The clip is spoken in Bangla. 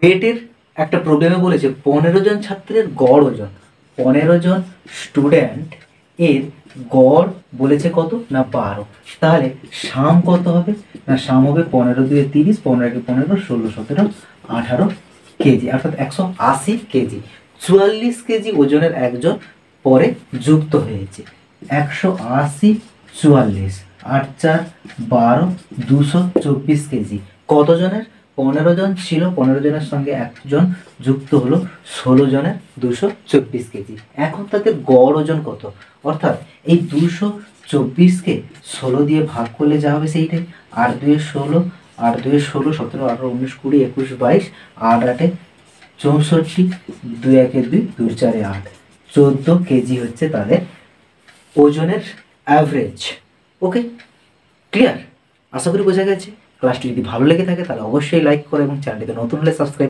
ওয়েটের একটা প্রবলেমে বলেছে 15 জন ছাত্রের গড় ওজন, 15 জন স্টুডেন্ট এর গড় বলেছে কত না 12। তাহলে সাম কত হবে না সাম হবে 15 2 30, 15 × 15 16 17 18 কেজি, অর্থাৎ 180 কেজি। 44 কেজি ওজনের একজন পরে যুক্ত হয়েছে। 180 44 8 4 12 224 কেজি। কতজনের? 15 জন ছিল, 15 জনের সঙ্গে একজন যুক্ত হলো, 16 জনের 224 কেজি। এখন তাদের গড় ওজন কত? অর্থাৎ এই 224কে 16 দিয়ে ভাগ করলে যা হবে সেইটাই। 8 2 16, 8 2 16, 17 18 19 20 21 22, 8 8 64, 2 1 2, 2 4 8, 14 কেজি হচ্ছে তাদের ওজনের অ্যাভারেজ। ওকে, ক্লিয়ার? আশা করি বোঝা গেছে। ক্লাসটি যদি ভালো লেগে থাকে তাহলে অবশ্যই লাইক করো এবং চ্যানেলটিতে নতুন হলে সাবস্ক্রাইব